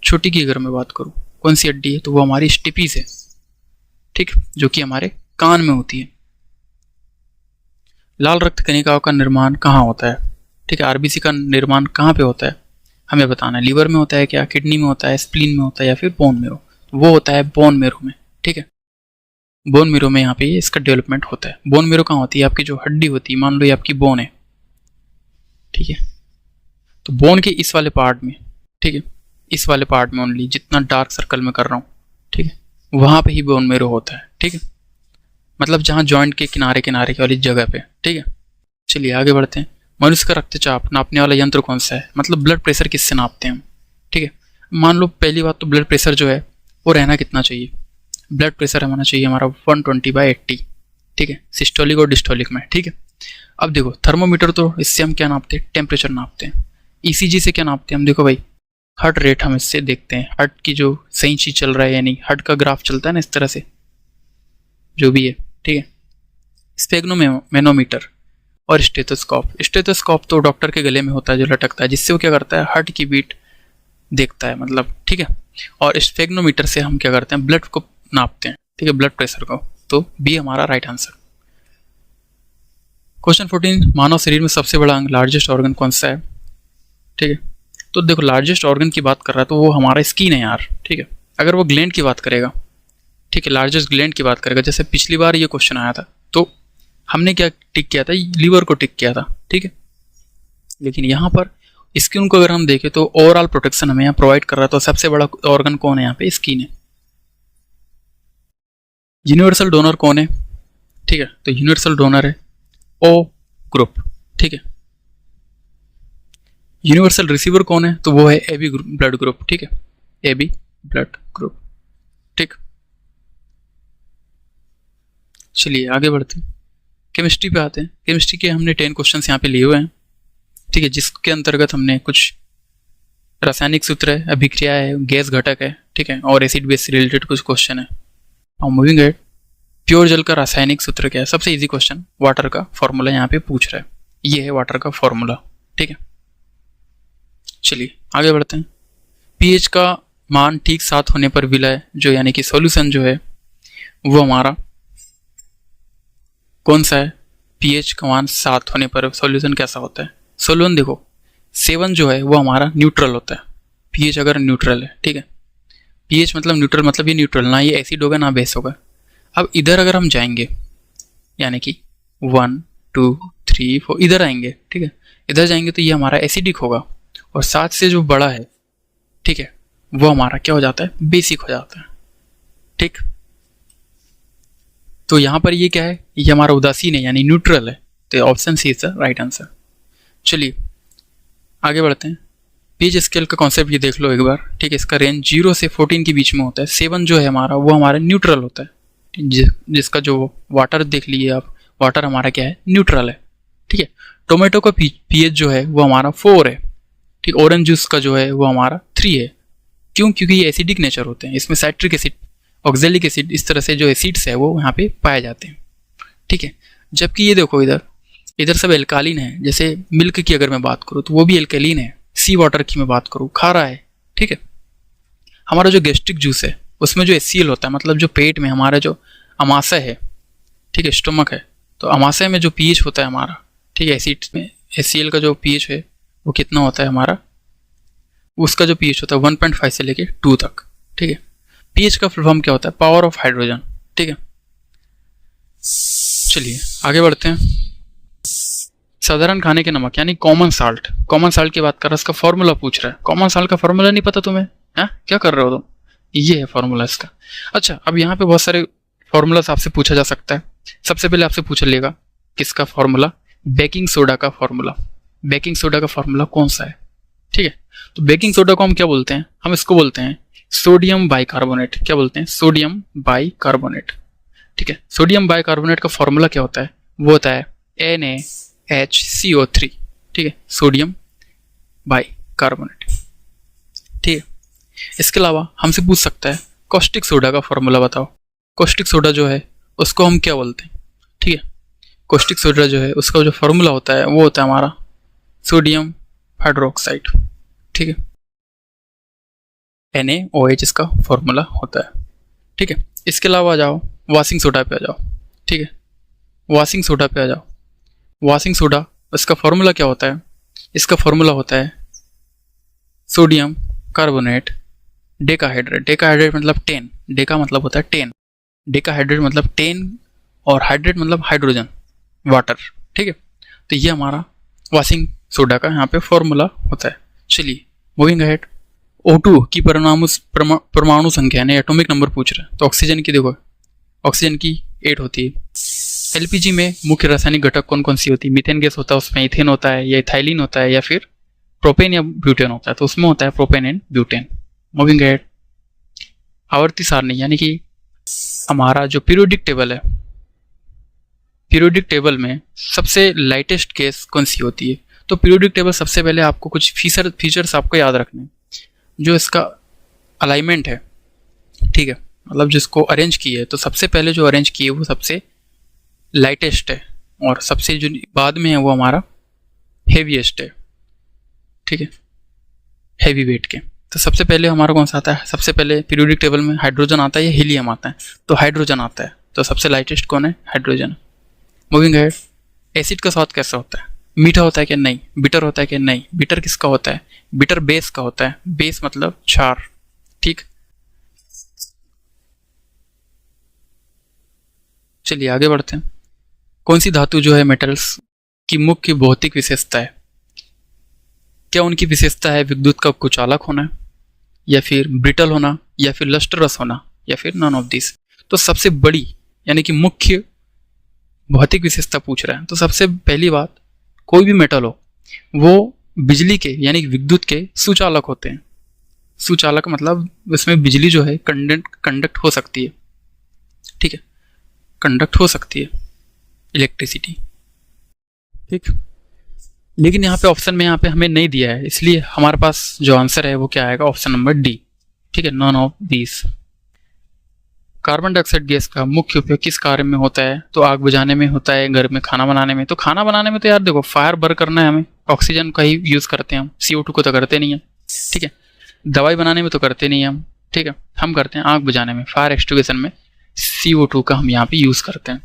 Speaker 1: छोटी की अगर मैं बात करूँ कौन सी हड्डी है, तो वो हमारी स्टिपीज है, ठीक, जो कि हमारे कान में होती है। लाल रक्त कणिकाओं का निर्माण कहाँ होता है, ठीक है। आरबीसी का निर्माण कहाँ पे होता है, हमें बताना है। लीवर में होता है क्या, किडनी में होता है, स्प्लीन में होता है, या फिर बोन मेरो, वो होता है बोन मेरो में, ठीक है। बोन मेरो में यहाँ पे इसका डेवलपमेंट होता है। बोन मेरो कहाँ होती है, आपकी जो हड्डी होती है, मान लो ये आपकी बोन है, ठीक है। तो बोन के इस वाले पार्ट में, ठीक है, इस वाले पार्ट में ओनली, जितना डार्क सर्कल में कर रहा हूँ, ठीक है, वहाँ पे ही बोन मेरो होता है, ठीक है। मतलब जहाँ जॉइंट के किनारे किनारे की वाली जगह पे, ठीक है। चलिए आगे बढ़ते हैं। मनुष्य का रक्तचाप नापने वाला यंत्र कौन सा है, मतलब ब्लड प्रेशर किससे नापते हैं हम, ठीक है। मान लो पहली बात तो ब्लड प्रेशर जो है वो रहना कितना चाहिए, ब्लड प्रेशर होना चाहिए हमारा 120/80, ठीक है, सिस्टोलिक और डिस्टोलिक में, ठीक है। अब देखो थर्मोमीटर, तो इससे हम क्या नापते हैं, टेम्परेचर नापते हैं। ईसीजी से क्या नापते हैं हम, देखो भाई हार्ट रेट हम इससे देखते हैं, हार्ट की जो सही चीज चल रहा है या नहीं, हार्ट का ग्राफ चलता है ना इस तरह से, जो भी है, ठीक है। स्फेग्नोमेनोमीटर और स्टेथोस्कोप तो डॉक्टर के गले में होता है जो लटकता है, जिससे वो क्या करता है, हार्ट की बीट देखता है, मतलब, ठीक है। और स्फेग्नोमीटर से हम क्या करते हैं, ब्लड को नापते हैं, ठीक है, ब्लड प्रेशर को। तो बी हमारा राइट आंसर। क्वेश्चन 14, मानव शरीर में सबसे बड़ा अंग, लार्जेस्ट ऑर्गन कौन सा है, ठीक है। तो देखो लार्जेस्ट ऑर्गन की बात कर रहा है तो वो हमारा स्किन है यार, ठीक है। अगर वो ग्लैंड की बात करेगा, ठीक है, लार्जेस्ट ग्लैंड की बात करेगा, जैसे पिछली बार ये क्वेश्चन आया था तो हमने क्या टिक किया था, लीवर को टिक किया था, ठीक है। लेकिन यहाँ पर स्किन को अगर हम देखें तो ओवरऑल प्रोटेक्शन हमें यहाँ प्रोवाइड कर रहा है, तो सबसे बड़ा ऑर्गन कौन है यहाँ पे, स्किन है। यूनिवर्सल डोनर कौन है, ठीक है। तो यूनिवर्सल डोनर है ओ ग्रुप, ठीक है। यूनिवर्सल रिसीवर कौन है, तो वो है एबी ब्लड ग्रुप, ठीक है, एबी ब्लड ग्रुप, ठीक। चलिए आगे बढ़ते हैं, केमिस्ट्री पे आते हैं। केमिस्ट्री के हमने 10 क्वेश्चंस यहाँ पे लिए हुए हैं, ठीक है, जिसके अंतर्गत हमने कुछ रासायनिक सूत्र है, अभिक्रिया है, गैस घटक है, ठीक है, और एसिड बेस से रिलेटेड कुछ क्वेश्चन है। और मूविंग एड, प्योर जल का रासायनिक सूत्र क्या है? सबसे इजी क्वेश्चन, वाटर का फॉर्मूला यहाँ पे पूछ रहा है, ये है वाटर का फॉर्मूला। ठीक है, चलिए आगे बढ़ते हैं। पीएच का मान ठीक 7 होने पर विलय जो यानी कि सॉल्यूशन जो है वो हमारा कौन सा है? पीएच का मान 7 होने पर सॉल्यूशन कैसा होता है? सॉल्यूशन देखो 7 जो है वो हमारा न्यूट्रल होता है। पीएच अगर न्यूट्रल है, ठीक है, पीएच मतलब न्यूट्रल, मतलब ये न्यूट्रल, ना ये एसिड होगा ना बेस होगा। अब इधर अगर हम जाएंगे यानी कि 1 2 3 4 इधर आएंगे, ठीक है, इधर जाएंगे तो ये हमारा एसिडिक होगा, और 7 से जो बड़ा है, ठीक है, वो हमारा क्या हो जाता है? बेसिक हो जाता है। ठीक, तो यहाँ पर ये क्या है? ये हमारा उदासीन है यानी न्यूट्रल है, तो option C is the right answer. चलिए आगे बढ़ते हैं। पीएच स्केल का कॉन्सेप्ट ये देख लो एक बार, ठीक है, इसका रेंज 0 से 14 के बीच में होता है। 7 जो है हमारा वो हमारा न्यूट्रल होता है, जिसका जो वाटर देख लिए आप, वाटर हमारा क्या है? न्यूट्रल है। ठीक है, टोमेटो का पीएच जो है वो हमारा 4 है। ठीक, ऑरेंज जूस का जो है वो हमारा 3 है। क्यों? क्योंकि ये एसिडिक नेचर होते हैं, इसमें साइट्रिक एसिड, ऑक्जेलिक एसिड, इस तरह से जो एसिड्स है वो यहाँ पे पाए जाते हैं। ठीक है, जबकि ये देखो इधर इधर सब एल्कालीन है। जैसे मिल्क की अगर मैं बात करूँ तो वो भी एल्कालीन है, सी वाटर की मैं बात करूँ खारा है। ठीक है, हमारा जो गैस्ट्रिक जूस है उसमें जो HCl होता है, मतलब जो पेट में हमारा जो अमाशय है, ठीक है, स्टमक है, तो अमाशय में जो पीएच होता है हमारा, ठीक है, एसिड में HCl का जो पीएच है वो कितना होता है हमारा? उसका जो पीएच होता है 1.5 से लेके 2 तक। ठीक है, पीएच का फुल फॉर्म क्या होता है? Power of hydrogen. ठीक है, चलिए आगे बढ़ते हैं। साधारण खाने के नमक यानी कॉमन साल्ट, कॉमन साल्ट की बात कर रहा है, इसका फॉर्मूला पूछ रहा है। कॉमन साल्ट का फॉर्मूला नहीं पता तुम्हें? है क्या कर रहे हो तुम? ये है फॉर्मूला इसका। अच्छा, अब यहाँ पे बहुत सारे फॉर्मूलास आपसे पूछा जा सकता है। सबसे पहले आपसे पूछ लेगा किसका फॉर्मूला? बेकिंग सोडा का फॉर्मूला। बेकिंग सोडा का फॉर्मूला कौन सा है? ठीक है, तो बेकिंग सोडा को हम क्या बोलते हैं? हम इसको बोलते हैं सोडियम बाइकार्बोनेट। क्या बोलते हैं? Sodium bicarbonate. ठीक है, सोडियम बाइकार्बोनेट का फॉर्मूला क्या होता है? वो होता है NaHCO3। ठीक है, सोडियम बाइकार्बोनेट। ठीक है, इसके अलावा हमसे पूछ सकता है कॉस्टिक सोडा का फॉर्मूला बताओ। कॉस्टिक सोडा जो है उसको हम क्या बोलते हैं? ठीक है, कॉस्टिक सोडा जो है उसका जो फॉर्मूला होता है वो होता है हमारा सोडियम हाइड्रोक्साइड। ठीक है, NaOH इसका फॉर्मूला होता है। ठीक है, इसके अलावा आ जाओ वॉशिंग सोडा पे आ जाओ। ठीक है, वॉशिंग सोडा पे आ जाओ। वॉशिंग सोडा इसका फॉर्मूला क्या होता है? इसका फॉर्मूला होता है सोडियम कार्बोनेट डेकाहाइड्रेट। डेकाहाइड्रेट मतलब 10, डेका मतलब होता है 10, डेकाहाइड्रेट मतलब 10 और हाइड्रेट मतलब हाइड्रोजन, वाटर। ठीक है, तो ये हमारा वॉशिंग सोडा का यहाँ पे फॉर्मूला होता है। चलिए मूविंग अहेड। O2 की परमाणु संख्या यानी एटॉमिक नंबर पूछ रहे हैं, तो ऑक्सीजन की देखो, ऑक्सीजन की 8 होती है। LPG में मुख्य रासायनिक घटक कौन कौन सी होती है? मीथेन गैस होता है, उसमें इथेन होता है या इथाइलिन होता है या फिर प्रोपेन या ब्यूटेन होता है, तो उसमें होता है propane and butane. Moving ahead. आवर्ती सारणी यानी कि हमारा जो पीरियोडिक टेबल है, पीरियोडिक टेबल में सबसे लाइटेस्ट गैस कौन सी होती है? तो पीरियोडिक टेबल सबसे पहले आपको कुछ फीचर्स आपको याद रखने, जो इसका अलाइनमेंट है, ठीक है, मतलब जिसको अरेंज की है, तो सबसे पहले जो अरेंज की है वो सबसे लाइटेस्ट है, और सबसे जो बाद में है वो हमारा हेवीएस्ट है। ठीक है, हैवी वेट के। तो सबसे पहले हमारा कौन सा आता है? सबसे पहले पीरियोडिक टेबल में हाइड्रोजन आता है या हीलियम आता है? तो हाइड्रोजन आता है, तो सबसे लाइटेस्ट कौन है? हाइड्रोजन। Moving ahead. एसिड का स्वाद कैसा होता है? मीठा होता है कि नहीं? बिटर होता है कि नहीं? बिटर किसका होता है? बिटर बेस का होता है। बेस मतलब क्षार। ठीक, चलिए आगे बढ़ते हैं। कौन सी धातु जो है मेटल्स की मुख्य भौतिक विशेषता है? क्या उनकी विशेषता है विद्युत का कुचालक होना, या फिर ब्रिटल होना, या फिर लस्टरस होना, या फिर नन ऑफ दिस? तो सबसे बड़ी यानी कि मुख्य भौतिक विशेषता पूछ रहे हैं, तो सबसे पहली बात, कोई भी मेटल हो वो बिजली के यानी विद्युत के सुचालक होते हैं। सुचालक मतलब इसमें बिजली जो है कंडक्ट हो सकती है। ठीक है, कंडक्ट हो सकती है इलेक्ट्रिसिटी। ठीक, लेकिन यहाँ पे ऑप्शन में यहाँ पे हमें नहीं दिया है, इसलिए हमारे पास जो आंसर है वो क्या आएगा? Option number D. ठीक है, none of these. Carbon dioxide gas का मुख्य उपयोग किस कार्य में होता है? तो आग बुझाने में होता है, घर में खाना बनाने में। तो खाना बनाने में तो यार देखो फायर बर्न करना है हमें, ऑक्सीजन का ही यूज़ करते हैं हम, CO2 को तो करते नहीं है, ठीक है। दवाई बनाने में तो करते नहीं हम, ठीक है। हम करते हैं आग बुझाने में, फायर एक्सटिंग्विशन में CO2 का हम यहाँ पे यूज़ करते हैं।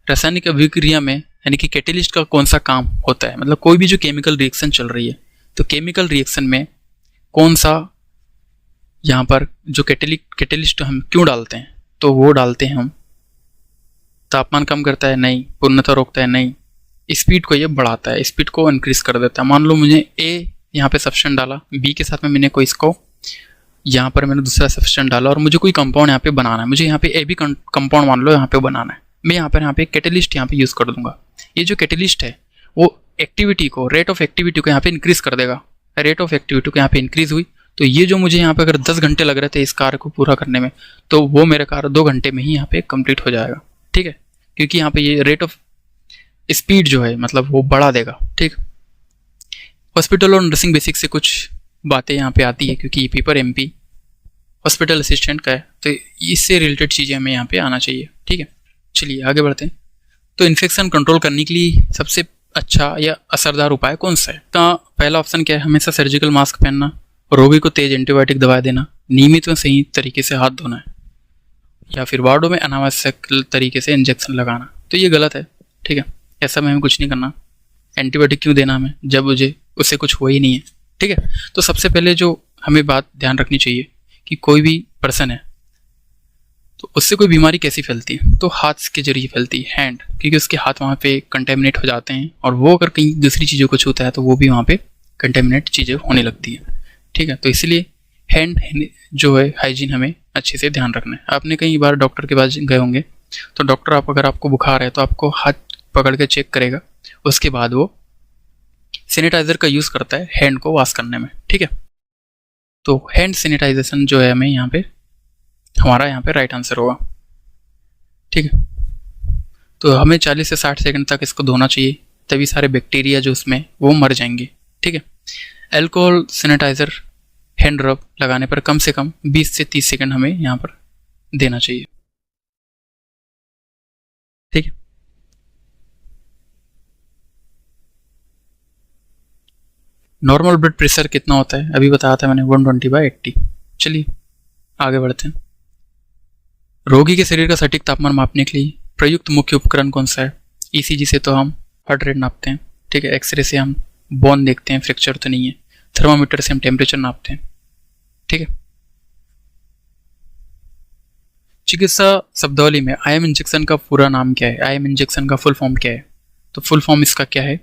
Speaker 1: रासायनिक अभिक्रिया में यानी कि कैटेलिस्ट का कौन सा काम होता है? मतलब कोई भी जो केमिकल रिएक्शन चल रही है, तो केमिकल रिएक्शन में कौन सा यहाँ पर जो कैटेलिस्ट हम क्यों डालते हैं? तो वो डालते हैं हम तापमान कम करता है नहीं, पूर्णता रोकता है नहीं, स्पीड को ये बढ़ाता है, स्पीड को इंक्रीज कर देता है। मान लो मुझे ए यहाँ पे सब्सटेंस डाला, बी के साथ में मैंने कोई इसको यहाँ पर मैंने दूसरा सब्सटेंस डाला और मुझे कोई कंपाउंड यहाँ पे बनाना है, मुझे यहाँ पे ए बी कंपाउंड मान लो यहाँ पे बनाना है, मैं यहाँ पे कैटेलिस्ट यहाँ पे यूज़ कर दूंगा। ये जो कैटेलिस्ट है वो एक्टिविटी को, रेट ऑफ एक्टिविटी को यहाँ पे इंक्रीज कर देगा। रेट ऑफ एक्टिविटी को यहाँ पे इंक्रीज हुई तो ये जो मुझे यहाँ पे अगर 10 घंटे लग रहे थे इस कार्य को पूरा करने में, तो वो मेरा कार्य 2 घंटे में ही यहाँ पे कंप्लीट हो जाएगा, ठीक है। क्योंकि यहाँ पे ये रेट ऑफ स्पीड जो है मतलब वो बढ़ा देगा, ठीक। हॉस्पिटल और नर्सिंग बेसिक से कुछ बातें यहाँ पे आती है क्योंकि ये पेपर MP हॉस्पिटल असिस्टेंट का है, तो इससे रिलेटेड चीज़ें हमें यहाँ पे आना चाहिए, ठीक है। चलिए आगे बढ़ते हैं। तो इन्फेक्शन कंट्रोल करने के लिए सबसे अच्छा या असरदार उपाय कौन सा है? तो पहला ऑप्शन क्या है? हमेशा सर्जिकल मास्क पहनना, रोगी को तेज एंटीबायोटिक दवा देना, नियमित व सही तरीके से हाथ धोना है, या फिर वार्डों में अनावश्यक तरीके से इंजेक्शन लगाना। तो ये गलत है, ठीक है। ऐसा में हमें कुछ नहीं करना। एंटीबायोटिक क्यों देना हमें जब मुझे उससे कुछ हो ही नहीं है, ठीक है। तो सबसे पहले जो हमें बात ध्यान रखनी चाहिए कि कोई भी पर्सन है तो उससे कोई बीमारी कैसी फैलती है? तो हाथ के जरिए फैलती है, हैंड, क्योंकि उसके हाथ वहाँ पे कंटेमिनेट हो जाते हैं और वो अगर कहीं दूसरी चीज़ों को छूता है तो वो भी वहाँ पे कंटेमिनेट चीज़ें होने लगती है, ठीक है। तो इसलिए हैंड जो है हाइजीन हमें अच्छे से ध्यान रखना है। आपने कई बार डॉक्टर के पास गए होंगे तो डॉक्टर अगर आपको बुखार है तो आपको हाथ पकड़ के चेक करेगा, उसके बाद वो सैनिटाइजर का यूज़ करता है हैंड को वॉश करने में, ठीक है। तो हैंड सैनिटाइजेशन जो है हमें यहाँ पे हमारा यहाँ पे राइट आंसर होगा, ठीक है। तो हमें 40 से 60 सेकंड तक इसको धोना चाहिए, तभी सारे बैक्टीरिया जो उसमें वो मर जाएंगे, ठीक है। अल्कोहल सैनिटाइजर हैंड रब लगाने पर कम से कम 20 से 30 सेकंड हमें यहाँ पर देना चाहिए, ठीक है। नॉर्मल ब्लड प्रेशर कितना होता है? अभी बताया था मैंने 120/80। चलिए आगे बढ़ते हैं। रोगी के शरीर का सटीक तापमान मापने के लिए प्रयुक्त मुख्य उपकरण कौन सा है? ECG से तो हम हार्ट रेट नापते हैं, ठीक है। एक्सरे से हम बोन देखते हैं, फ्रैक्चर तो नहीं है। थर्मामीटर से हम टेम्परेचर नापते हैं, ठीक है। चिकित्सा शब्दावली में IM इंजेक्शन का पूरा नाम क्या है? IM इंजेक्शन का फुल फॉर्म क्या है? तो फुल फॉर्म इसका क्या है?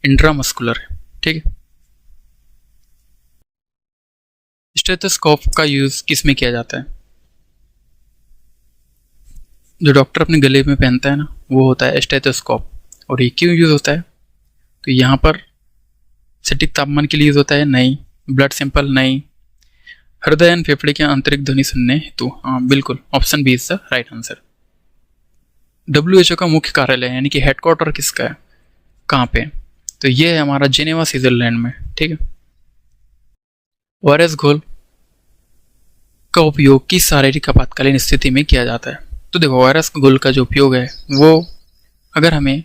Speaker 1: इंट्रामस्कुलर है, ठीक है। स्टेथोस्कोप का यूज किस में किया जाता है? जो डॉक्टर अपने गले में पहनता है ना, वो होता है स्टेथोस्कोप। और ये क्यों यूज होता है? तो यहाँ पर सटीक तापमान के लिए यूज होता है? नहीं। Blood sample? नहीं। हृदय एवं फेफड़े के आंतरिक ध्वनि सुनने हेतु? हाँ बिल्कुल, option B is the right answer. WHO का मुख्य कार्यालय यानी कि हेडक्वार्टर किसका है, कहाँ पे? तो ये है हमारा जेनेवा स्विट्जरलैंड में, ठीक है। ORS घोल का उपयोग किस शारीरिक आपातकालीन स्थिति में किया जाता है? तो देखो ORS घोल का जो उपयोग है वो अगर हमें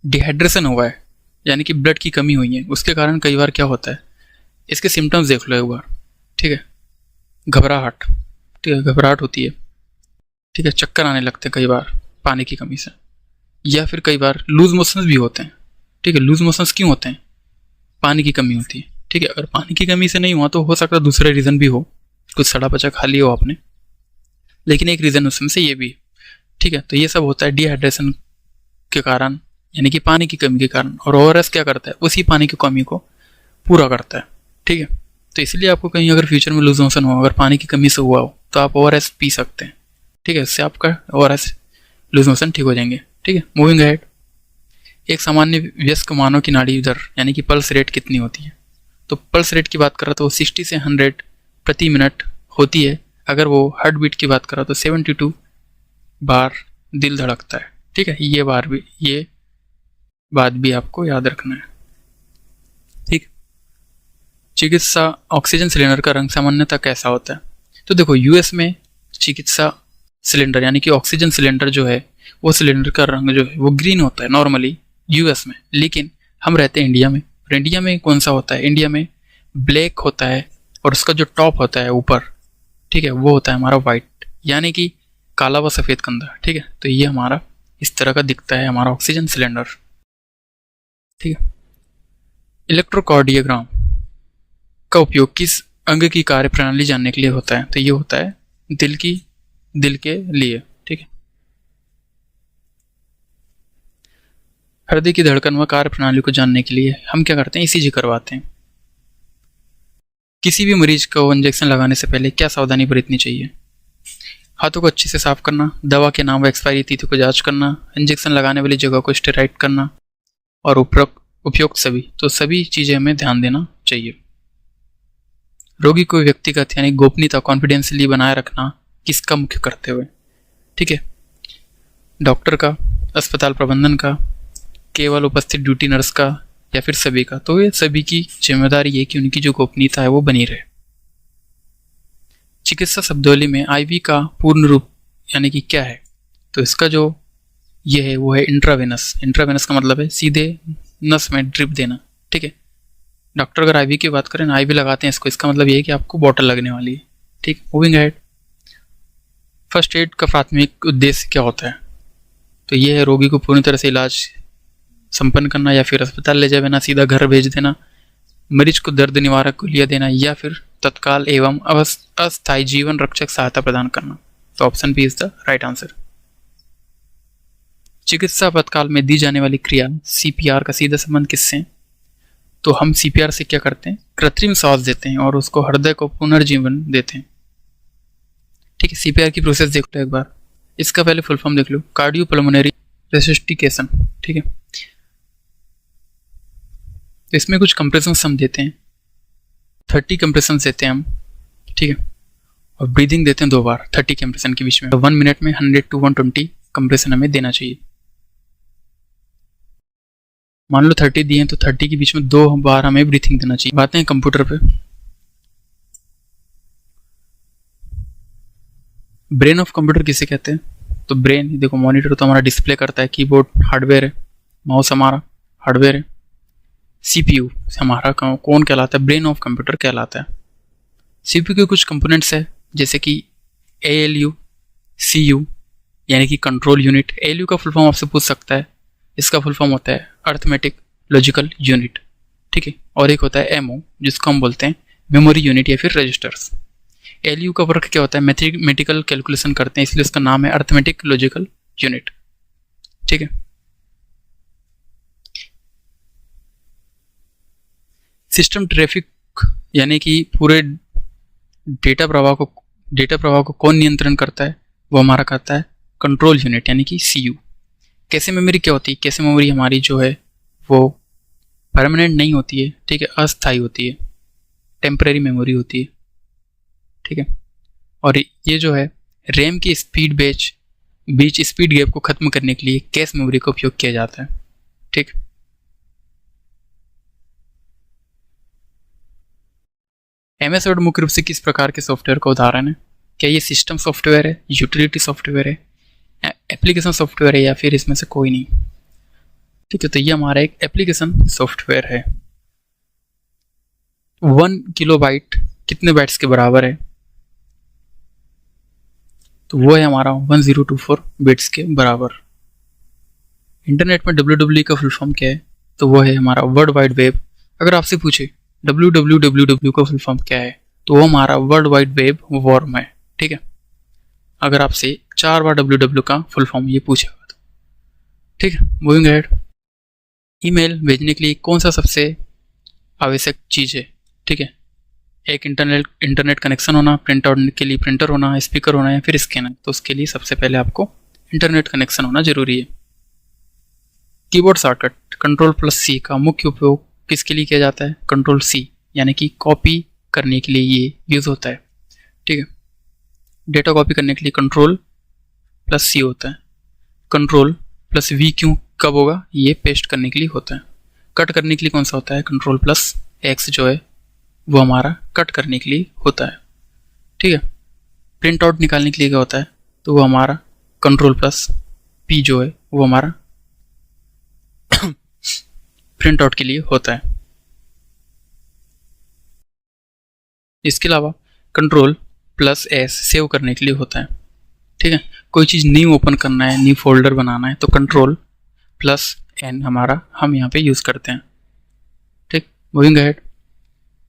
Speaker 1: डिहाइड्रेशन हुआ है यानी कि ब्लड की कमी हुई है, उसके कारण कई बार क्या होता है, इसके सिम्टम्स देख लो एक बार, ठीक है। घबराहट, ठीक है, घबराहट होती है, ठीक है। चक्कर आने लगते हैं कई बार पानी की कमी से, या फिर कई बार लूज मोशंस भी होते हैं, ठीक है। लूज मोशंस क्यों होते हैं? पानी की कमी होती है, ठीक है। अगर पानी की कमी से नहीं हुआ तो हो सकता है दूसरे रीज़न भी हो, कुछ सड़ा पचा खा लिया हो आपने, लेकिन एक रीज़न उसमें से ये भी, ठीक है। तो ये सब होता है डिहाइड्रेशन के कारण यानी कि पानी की कमी के कारण। और ORS क्या करता है? उसी पानी की कमी को पूरा करता है, ठीक है। तो इसलिए आपको कहीं अगर फ्यूचर में लूज मोशन हो, अगर पानी की कमी से हुआ हो, तो आप ORS पी सकते हैं, ठीक है। इससे आपका ORS लूज मोशन ठीक हो जाएंगे, ठीक है। Moving ahead. एक सामान्य वयस्क मानव की नाड़ी दर यानी कि पल्स रेट कितनी होती है? तो पल्स रेट की बात करें तो 60 से 100 प्रति मिनट होती है। अगर वो हार्ट बीट की बात करें तो 72 बार दिल धड़कता है, ठीक है। ये बात भी आपको याद रखना है, ठीक। चिकित्सा ऑक्सीजन सिलेंडर का रंग सामान्यतः कैसा होता है? तो देखो US में चिकित्सा सिलेंडर यानी कि ऑक्सीजन सिलेंडर जो है वो सिलेंडर का रंग जो है वो ग्रीन होता है नॉर्मली यूएस में, लेकिन हम रहते हैं इंडिया में। और इंडिया में कौन सा होता है? इंडिया में ब्लैक होता है और उसका जो टॉप होता है ऊपर, ठीक है, वो होता है हमारा वाइट, यानी कि काला व सफ़ेद कंधा। ठीक है, तो ये हमारा इस तरह का दिखता है हमारा ऑक्सीजन सिलेंडर। ठीक है, इलेक्ट्रोकार्डियोग्राम का उपयोग किस अंग की कार्य प्रणाली जानने के लिए होता है? तो ये होता है दिल के लिए। ठीक है, हृदय की धड़कन व कार्य प्रणाली को जानने के लिए हम क्या करते हैं? ईसीजी करवाते हैं। किसी भी मरीज को इंजेक्शन लगाने से पहले क्या सावधानी बरतनी चाहिए? हाथों को अच्छे से साफ करना, दवा के नाम व एक्सपायरी तिथि को जांच करना, इंजेक्शन लगाने वाली जगह को स्टेराइड करना और उपयुक्त सभी चीज़ें हमें ध्यान देना चाहिए। रोगी को व्यक्तिगत यानी गोपनीयता कॉन्फिडेंशियली बनाए रखना किसका मुख्य करते हुए? ठीक है, डॉक्टर का, अस्पताल प्रबंधन का, केवल उपस्थित ड्यूटी नर्स का, या फिर सभी का? तो ये सभी की जिम्मेदारी है कि उनकी जो गोपनीयता है वो बनी रहे। चिकित्सा शब्दावली में आईवी का पूर्ण रूप यानी कि क्या है? तो इसका जो ये है वो है इंट्रावेनस। इंट्रावेनस का मतलब है सीधे नस में ड्रिप देना। ठीक है, डॉक्टर अगर आईवी की बात करें ना, आईवी लगाते हैं इसको, इसका मतलब ये है कि आपको बॉटल लगने वाली है। ठीक, मूविंग अहेड। फर्स्ट एड का प्राथमिक उद्देश्य क्या होता है? तो ये है रोगी को पूरी तरह से इलाज संपन्न करना, या फिर अस्पताल ले जाना, सीधा घर भेज देना, मरीज को दर्द निवारक गोलियां देना, या फिर तत्काल एवं अस्थायी जीवन रक्षक सहायता प्रदान करना। तो option B is the right answer. चिकित्सा आपातकाल में दी जाने वाली क्रिया सीपीआर का सीधा संबंध किससे है? तो हम सीपीआर से क्या करते हैं? कृत्रिम सांस देते हैं और उसको हृदय को पुनर्जीवन देते हैं। ठीक है, सीपीआर की प्रोसेस देख लो एक बार, इसका पहले फुल फॉर्म देख लो, कार्डियोपल्मोनरी रेसिस्टिकेशन। ठीक है, तो इसमें कुछ कंप्रेशन हम देते हैं, 30 कंप्रेशन देते हैं हम। ठीक है, और ब्रीदिंग देते हैं 2 बार 30 कंप्रेशन के बीच में। 1 मिनट में 100 to 120 कंप्रेशन हमें देना चाहिए। मान लो 30 दिए हैं तो 30 के बीच में 2 बार हमें ब्रीथिंग देना चाहिए। बातें हैं कंप्यूटर पे। ब्रेन ऑफ कंप्यूटर किसे कहते हैं? तो ब्रेन, देखो मॉनिटर तो हमारा डिस्प्ले करता है, कीबोर्ड हार्डवेयर है, माउस हमारा हार्डवेयर है, सीपीयू हमारा कौन कहलाता है? ब्रेन ऑफ कंप्यूटर कहलाता है। सीपीयू के कुछ कंपोनेंट्स है जैसे कि एएलयू, सीयू यानी कि कंट्रोल यूनिट। एएलयू का फुल फॉर्म आपसे पूछ सकता है, इसका फुल फॉर्म होता है अर्थमेटिक लॉजिकल यूनिट। ठीक है, और एक होता है एमओ जिसको हम बोलते हैं मेमोरी यूनिट या फिर रजिस्टर्स। एएलयू का वर्क क्या होता है? मैथमेटिकल कैलकुलेशन करते हैं, इसलिए उसका नाम है अर्थमेटिक लॉजिकल यूनिट। ठीक है, सिस्टम ट्रैफिक यानी कि पूरे डेटा प्रवाह को कौन नियंत्रण करता है? वो हमारा करता है कंट्रोल यूनिट यानी कि सीयू। कैसे मेमोरी क्या होती है? कैसे मेमोरी हमारी जो है वो परमानेंट नहीं होती है, ठीक है, अस्थायी होती है, टेम्परेरी मेमोरी होती है। ठीक है, और ये जो है रैम की स्पीड बीच स्पीड गैप को खत्म करने के लिए कैश मेमोरी का उपयोग किया जाता है। ठीक, एमएस वर्ड मुख्य रूप से किस प्रकार के सॉफ्टवेयर का उदाहरण है? क्या ये सिस्टम सॉफ्टवेयर है, यूटिलिटी सॉफ्टवेयर है, एप्लीकेशन सॉफ्टवेयर है, या फिर इसमें से कोई नहीं? ठीक है, तो ये हमारा एक एप्लीकेशन सॉफ्टवेयर है। 1 किलोबाइट कितने बाइट्स के बराबर है? तो वो है हमारा 1024 बिट्स के बराबर। इंटरनेट में www का फुल फॉर्म क्या है? तो वो है हमारा वर्ल्ड वाइड वेब। अगर आपसे पूछे www का फुल फॉर्म क्या है, तो वो हमारा वर्ल्ड वाइड वेब वॉर्म है। ठीक है, अगर आपसे 4 बार www का फुल फॉर्म ये पूछेगा तो। ठीक है, मूविंग अहेड। ईमेल भेजने के लिए कौन सा सबसे आवश्यक चीज़ है? ठीक है, एक इंटरनेट कनेक्शन होना, प्रिंट आउट के लिए प्रिंटर होना, स्पीकर होना, या फिर स्कैनर। तो उसके लिए सबसे पहले आपको इंटरनेट कनेक्शन होना जरूरी है। कीबोर्ड शॉर्टकट Ctrl+C का मुख्य उपयोग किसके लिए किया जाता है? Ctrl+C यानी कि कॉपी करने के लिए ये यूज़ होता है। ठीक है, डेटा कॉपी करने के लिए Ctrl+C होता है। Ctrl+V क्यों कब होगा? ये पेस्ट करने के लिए होता है। कट करने के लिए कौन सा होता है? Ctrl+X जो है वो हमारा कट करने के लिए होता है। ठीक है, प्रिंट आउट निकालने के लिए क्या होता है? तो वो हमारा कंट्रोल प्लस पी जो है वो हमारा प्रिंट आउट के लिए होता है। इसके अलावा कंट्रोल प्लस एस सेव करने के लिए होता है। ठीक है, कोई चीज़ न्यू ओपन करना है, न्यू फोल्डर बनाना है, तो कंट्रोल प्लस एन हमारा हम यहाँ पे यूज़ करते हैं। ठीक, मूविंग अहेड।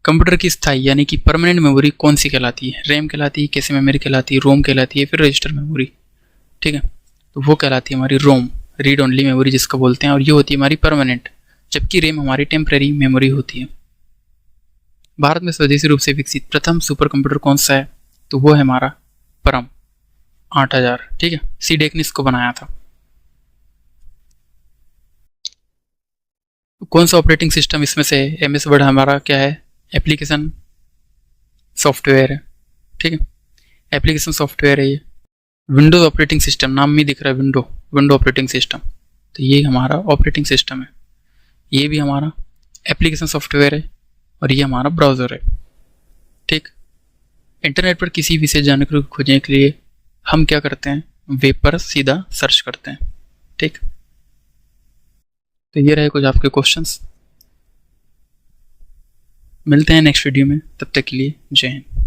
Speaker 1: कंप्यूटर की स्थायी यानी कि परमानेंट मेमोरी कौन सी कहलाती है? रैम कहलाती है, कैसे मेमोरी कहलाती है, रोम कहलाती है, फिर रजिस्टर मेमोरी। ठीक है, तो वो कहलाती है हमारी रोम, रीड ओनली मेमोरी जिसको बोलते हैं, और ये होती है हमारी परमानेंट, जबकि रैम हमारी टेम्परेरी मेमोरी होती है। भारत में स्वदेशी रूप से विकसित प्रथम सुपर कंप्यूटर कौन सा है? तो वो है हमारा परम 8000। ठीक है, सी डेक ने इसको बनाया था। कौन सा ऑपरेटिंग सिस्टम इसमें से एम एस वर्ड हमारा क्या है? एप्लीकेशन सॉफ्टवेयर है। ठीक है, एप्लीकेशन सॉफ्टवेयर है ये। विंडोज ऑपरेटिंग सिस्टम, नाम में दिख रहा है विंडो ऑपरेटिंग सिस्टम, तो ये हमारा ऑपरेटिंग सिस्टम है। ये भी हमारा एप्लीकेशन सॉफ्टवेयर है और ये हमारा ब्राउज़र है। ठीक, इंटरनेट पर किसी विशेष जानकारी को खोजने के लिए हम क्या करते हैं? वेब पर सीधा सर्च करते हैं। ठीक, तो ये रहे कुछ आपके क्वेश्चंस। मिलते हैं नेक्स्ट वीडियो में, तब तक के लिए जय हिंद।